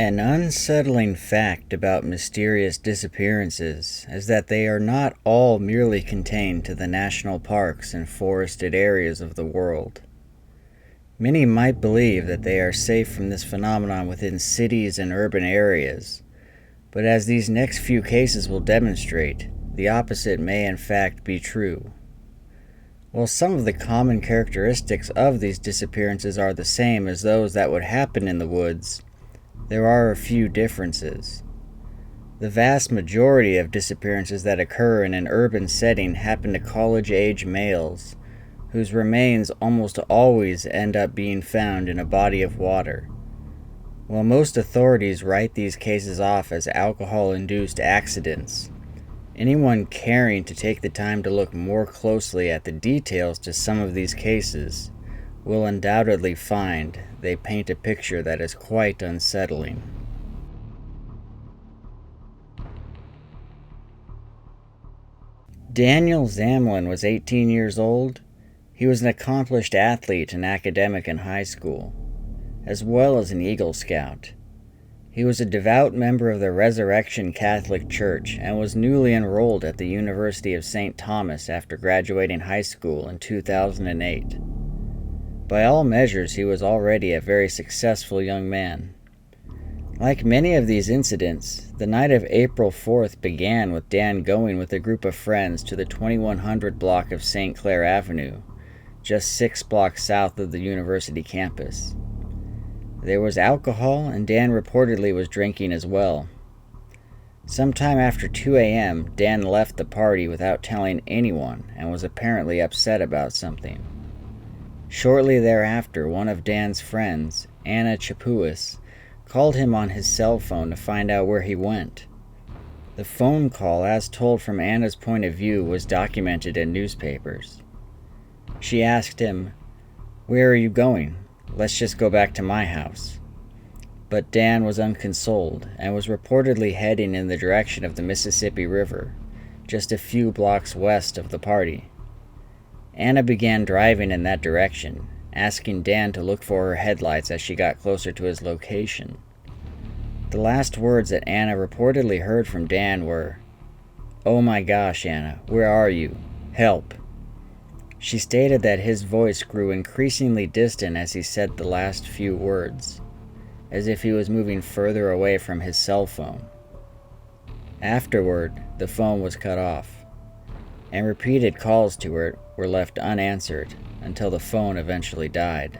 An unsettling fact about mysterious disappearances is that they are not all merely contained to the national parks and forested areas of the world. Many might believe that they are safe from this phenomenon within cities and urban areas, but as these next few cases will demonstrate, the opposite may in fact be true. While some of the common characteristics of these disappearances are the same as those that would happen in the woods, there are a few differences. The vast majority of disappearances that occur in an urban setting happen to college-age males, whose remains almost always end up being found in a body of water. While most authorities write these cases off as alcohol-induced accidents, anyone caring to take the time to look more closely at the details to some of these cases will undoubtedly find they paint a picture that is quite unsettling. Daniel Zamlen was 18 years old. He was an accomplished athlete and academic in high school, as well as an Eagle Scout. He was a devout member of the Resurrection Catholic Church and was newly enrolled at the University of St. Thomas after graduating high school in 2008. By all measures, he was already a very successful young man. Like many of these incidents, the night of April 4th began with Dan going with a group of friends to the 2100 block of St. Clair Avenue, just 6 blocks south of the university campus. There was alcohol, and Dan reportedly was drinking as well. Sometime after 2 a.m., Dan left the party without telling anyone and was apparently upset about something. Shortly thereafter, one of Dan's friends, Anna Chapuis, called him on his cell phone to find out where he went. The phone call, as told from Anna's point of view, was documented in newspapers. She asked him, "Where are you going? Let's just go back to my house." But Dan was unconsoled and was reportedly heading in the direction of the Mississippi River, just a few blocks west of the party. Anna began driving in that direction, asking Dan to look for her headlights as she got closer to his location. The last words that Anna reportedly heard from Dan were, "Oh my gosh, Anna, where are you? Help." She stated that his voice grew increasingly distant as he said the last few words, as if he was moving further away from his cell phone. Afterward, the phone was cut off, and repeated calls to her were left unanswered until the phone eventually died.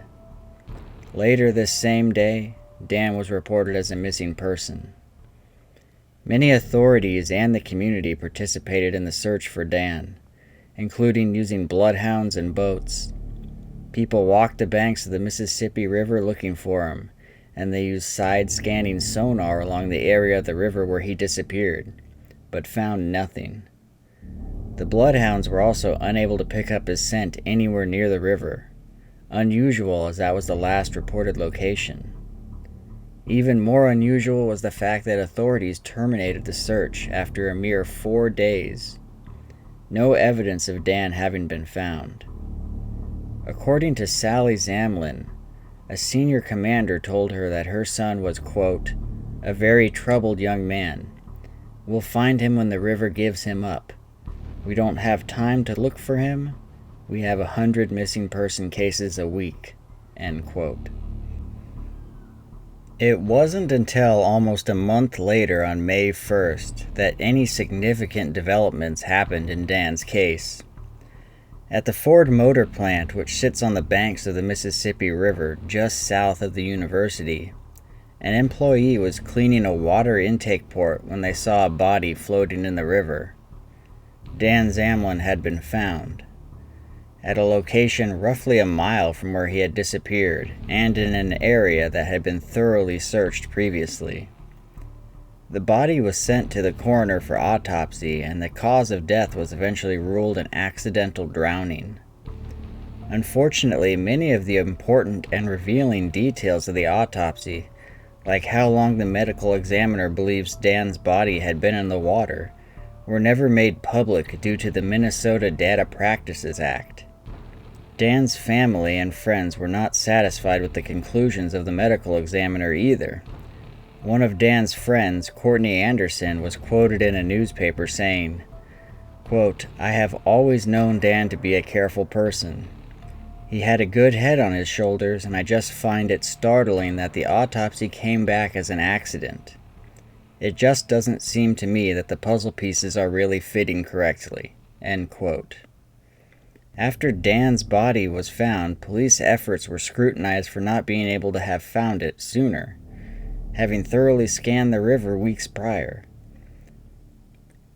Later this same day, Dan was reported as a missing person. Many authorities and the community participated in the search for Dan, including using bloodhounds and boats. People walked the banks of the Mississippi River looking for him, and they used side-scanning sonar along the area of the river where he disappeared, but found nothing. The bloodhounds were also unable to pick up his scent anywhere near the river, unusual as that was the last reported location. Even more unusual was the fact that authorities terminated the search after a mere 4 days. No evidence of Dan having been found. According to Sally Zamlen, a senior commander told her that her son was, quote, "a very troubled young man. We'll find him when the river gives him up. We don't have time to look for him. We have 100 missing person cases a week," end quote. It wasn't until almost a month later on May 1st that any significant developments happened in Dan's case. At the Ford Motor Plant, which sits on the banks of the Mississippi River just south of the university, an employee was cleaning a water intake port when they saw a body floating in the river. Dan Zamlen had been found at a location roughly a mile from where he had disappeared and in an area that had been thoroughly searched previously. The body was sent to the coroner for autopsy, and the cause of death was eventually ruled an accidental drowning. Unfortunately, many of the important and revealing details of the autopsy, like how long the medical examiner believes Dan's body had been in the water, were never made public due to the Minnesota Data Practices Act. Dan's family and friends were not satisfied with the conclusions of the medical examiner either, One of Dan's friends, Courtney Anderson, was quoted in a newspaper saying, quote, "I have always known Dan to be a careful person. He had a good head on his shoulders, and I just find it startling that the autopsy came back as an accident. It just doesn't seem to me that the puzzle pieces are really fitting correctly." End quote. After Dan's body was found, police efforts were scrutinized for not being able to have found it sooner, having thoroughly scanned the river weeks prior.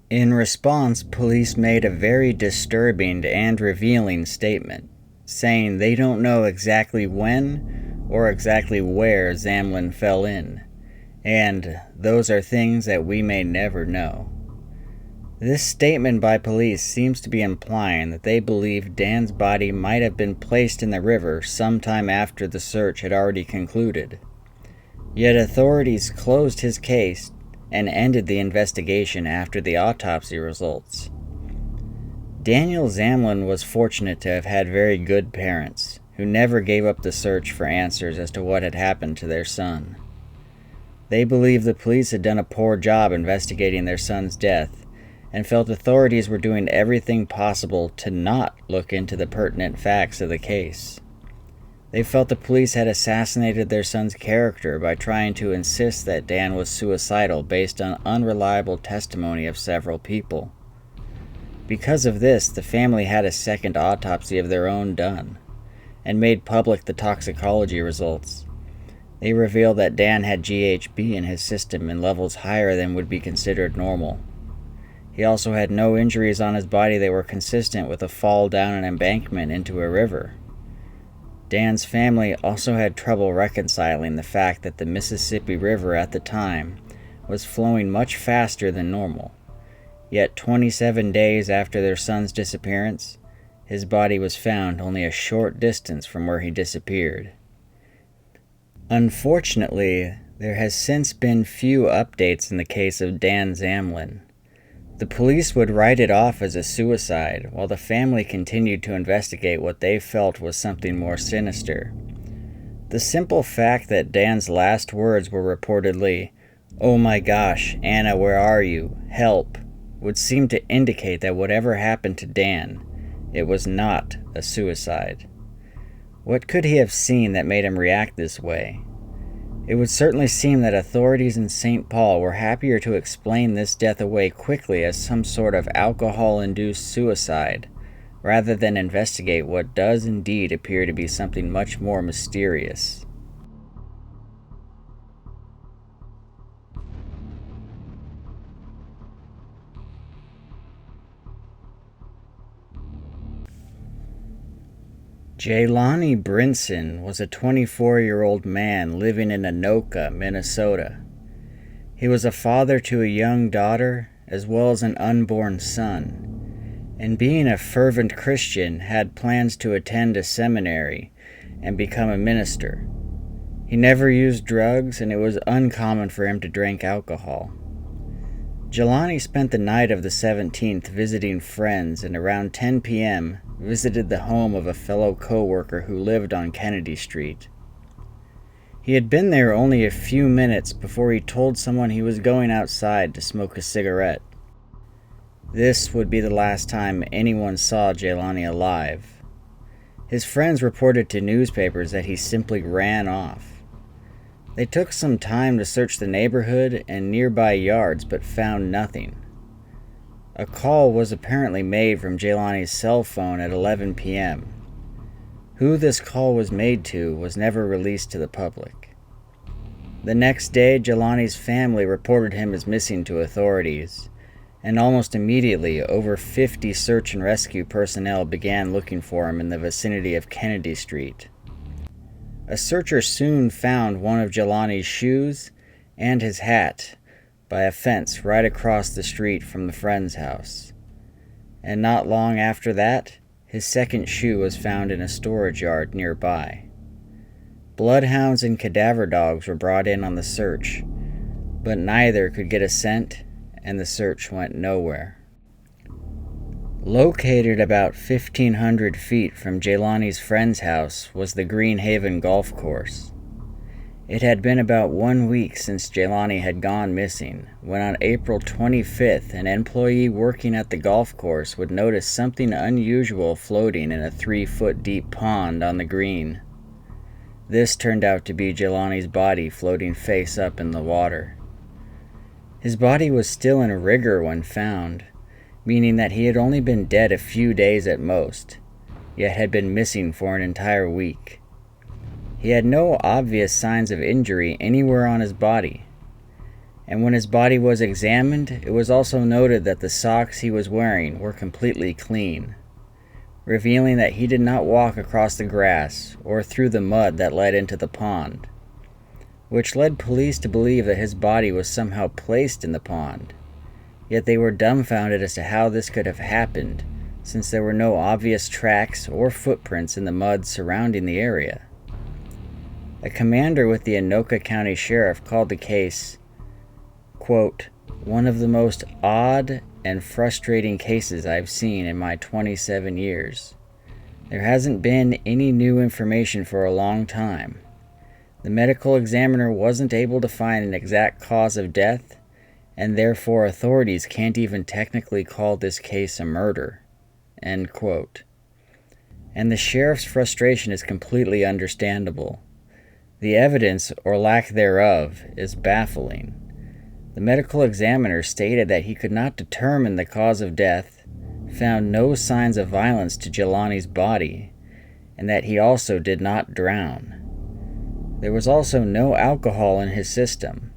In response, police made a very disturbing and revealing statement, saying they don't know exactly when or exactly where Zamlen fell in, and those are things that we may never know. This statement by police seems to be implying that they believe Dan's body might have been placed in the river sometime after the search had already concluded. Yet authorities closed his case and ended the investigation after the autopsy results. Daniel Zamlen was fortunate to have had very good parents, who never gave up the search for answers as to what had happened to their son. They believed the police had done a poor job investigating their son's death, and felt authorities were doing everything possible to not look into the pertinent facts of the case. They felt the police had assassinated their son's character by trying to insist that Dan was suicidal based on unreliable testimony of several people. Because of this, the family had a second autopsy of their own done, and made public the toxicology results. They revealed that Dan had GHB in his system in levels higher than would be considered normal. He also had no injuries on his body that were consistent with a fall down an embankment into a river. Dan's family also had trouble reconciling the fact that the Mississippi River at the time was flowing much faster than normal. Yet 27 days after their son's disappearance, his body was found only a short distance from where he disappeared. Unfortunately, there has since been few updates in the case of Dan Zamlen. The police would write it off as a suicide, while the family continued to investigate what they felt was something more sinister. The simple fact that Dan's last words were reportedly, "Oh my gosh, Anna, where are you? Help," would seem to indicate that whatever happened to Dan, it was not a suicide. What could he have seen that made him react this way? It would certainly seem that authorities in St. Paul were happier to explain this death away quickly as some sort of alcohol-induced suicide, rather than investigate what does indeed appear to be something much more mysterious. Jelani Brinson was a 24-year-old man living in Anoka, Minnesota. He was a father to a young daughter as well as an unborn son, and being a fervent Christian, had plans to attend a seminary and become a minister. He never used drugs, and it was uncommon for him to drink alcohol. Jelani spent the night of the 17th visiting friends, and around 10 p.m. visited the home of a fellow co-worker who lived on Kennedy Street. He had been there only a few minutes before he told someone he was going outside to smoke a cigarette. This would be the last time anyone saw Jelani alive. His friends reported to newspapers that he simply ran off. They took some time to search the neighborhood and nearby yards, but found nothing. A call was apparently made from Jelani's cell phone at 11 p.m. Who this call was made to was never released to the public. The next day, Jelani's family reported him as missing to authorities, and almost immediately, over 50 search and rescue personnel began looking for him in the vicinity of Kennedy Street. A searcher soon found one of Jelani's shoes and his hat by a fence right across the street from the friend's house. And not long after that, his second shoe was found in a storage yard nearby. Bloodhounds and cadaver dogs were brought in on the search, but neither could get a scent, and the search went nowhere. Located about 1,500 feet from Jelani's friend's house was the Green Haven Golf Course. It had been about 1 week since Jelani had gone missing, when on April 25th, an employee working at the golf course would notice something unusual floating in a 3-foot deep pond on the green. This turned out to be Jelani's body floating face up in the water. His body was still in rigor when found, meaning that he had only been dead a few days at most, yet had been missing for an entire week. He had no obvious signs of injury anywhere on his body, and when his body was examined, it was also noted that the socks he was wearing were completely clean, revealing that he did not walk across the grass or through the mud that led into the pond, which led police to believe that his body was somehow placed in the pond, yet they were dumbfounded as to how this could have happened, since there were no obvious tracks or footprints in the mud surrounding the area. A commander with the Anoka County Sheriff called the case, quote, "one of the most odd and frustrating cases I've seen in my 27 years. There hasn't been any new information for a long time. The medical examiner wasn't able to find an exact cause of death, and therefore authorities can't even technically call this case a murder." End quote. And the sheriff's frustration is completely understandable. The evidence, or lack thereof, is baffling. The medical examiner stated that he could not determine the cause of death, found no signs of violence to Jelani's body, and that he also did not drown. There was also no alcohol in his system.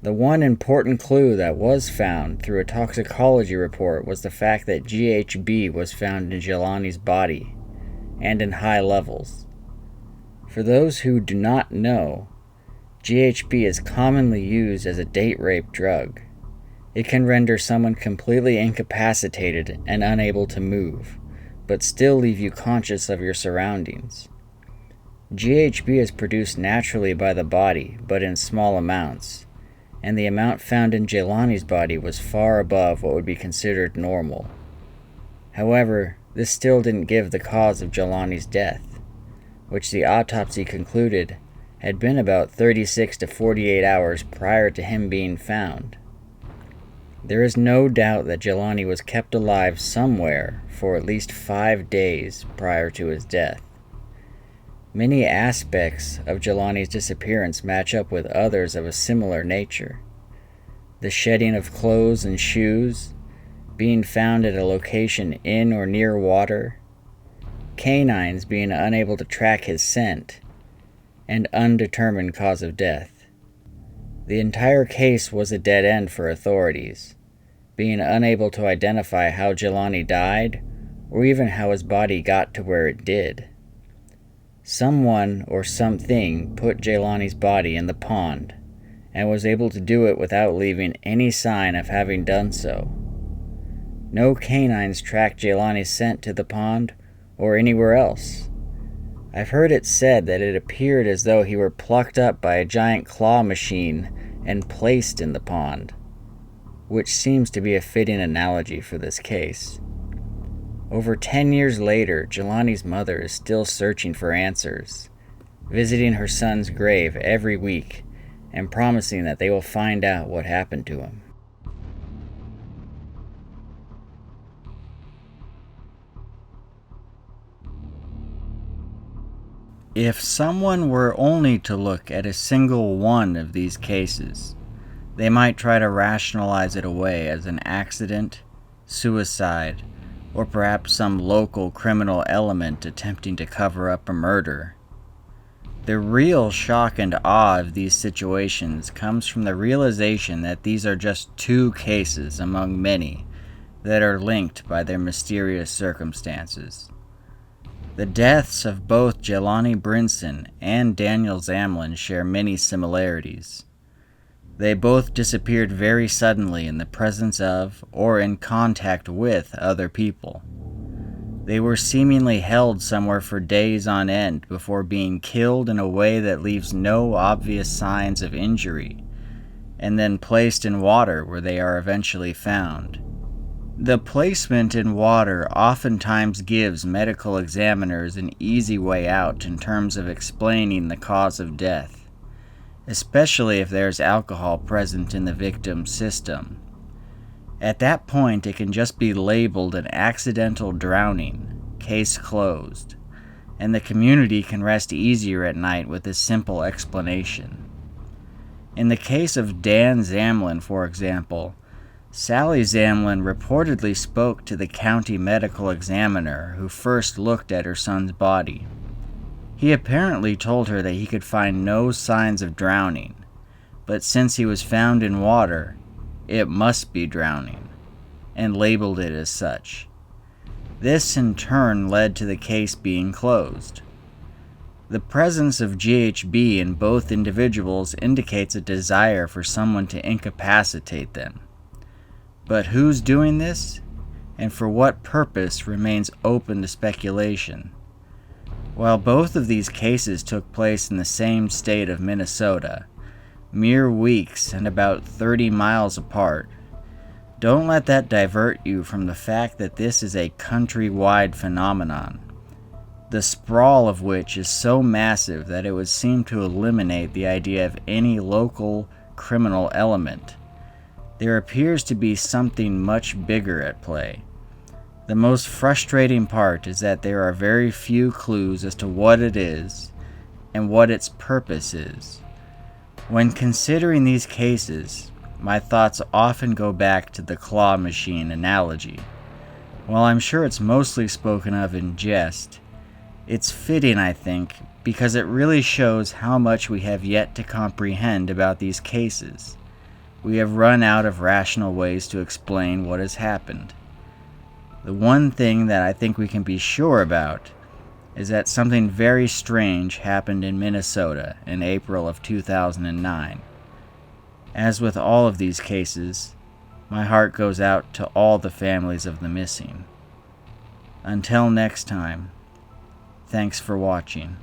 The one important clue that was found through a toxicology report was the fact that GHB was found in Jelani's body, and in high levels. For those who do not know, GHB is commonly used as a date rape drug. It can render someone completely incapacitated and unable to move, but still leave you conscious of your surroundings. GHB is produced naturally by the body, but in small amounts, and the amount found in Jelani's body was far above what would be considered normal. However, this still didn't give the cause of Jelani's death, which the autopsy concluded had been about 36 to 48 hours prior to him being found. There is no doubt that Jelani was kept alive somewhere for at least 5 days prior to his death. Many aspects of Jelani's disappearance match up with others of a similar nature. The shedding of clothes and shoes, being found at a location in or near water, canines being unable to track his scent, and undetermined cause of death. The entire case was a dead end for authorities, being unable to identify how Jelani died or even how his body got to where it did. Someone or something put Jelani's body in the pond and was able to do it without leaving any sign of having done so. No canines tracked Jelani's scent to the pond or anywhere else. I've heard it said that it appeared as though he were plucked up by a giant claw machine and placed in the pond, which seems to be a fitting analogy for this case. Over 10 years later, Jelani's mother is still searching for answers, visiting her son's grave every week and promising that they will find out what happened to him. If someone were only to look at a single one of these cases, they might try to rationalize it away as an accident, suicide, or perhaps some local criminal element attempting to cover up a murder. The real shock and awe of these situations comes from the realization that these are just 2 cases among many that are linked by their mysterious circumstances. The deaths of both Jelani Brinson and Daniel Zamlen share many similarities. They both disappeared very suddenly in the presence of or in contact with other people. They were seemingly held somewhere for days on end before being killed in a way that leaves no obvious signs of injury, and then placed in water where they are eventually found. The placement in water oftentimes gives medical examiners an easy way out in terms of explaining the cause of death, especially if there's alcohol present in the victim's system. At that point, it can just be labeled an accidental drowning, case closed, and the community can rest easier at night with this simple explanation. In the case of Dan Zamlen, for example, Sally Zamlen reportedly spoke to the county medical examiner who first looked at her son's body. He apparently told her that he could find no signs of drowning, but since he was found in water, it must be drowning, and labeled it as such. This in turn led to the case being closed. The presence of GHB in both individuals indicates a desire for someone to incapacitate them. But who's doing this, and for what purpose, remains open to speculation. While both of these cases took place in the same state of Minnesota, mere weeks and about 30 miles apart, don't let that divert you from the fact that this is a countrywide phenomenon, the sprawl of which is so massive that it would seem to eliminate the idea of any local criminal element. There appears to be something much bigger at play. The most frustrating part is that there are very few clues as to what it is and what its purpose is. When considering these cases, my thoughts often go back to the claw machine analogy. While I'm sure it's mostly spoken of in jest, it's fitting, I think, because it really shows how much we have yet to comprehend about these cases. We have run out of rational ways to explain what has happened. The one thing that I think we can be sure about is that something very strange happened in Minnesota in April of 2009. As with all of these cases, my heart goes out to all the families of the missing. Until next time, thanks for watching.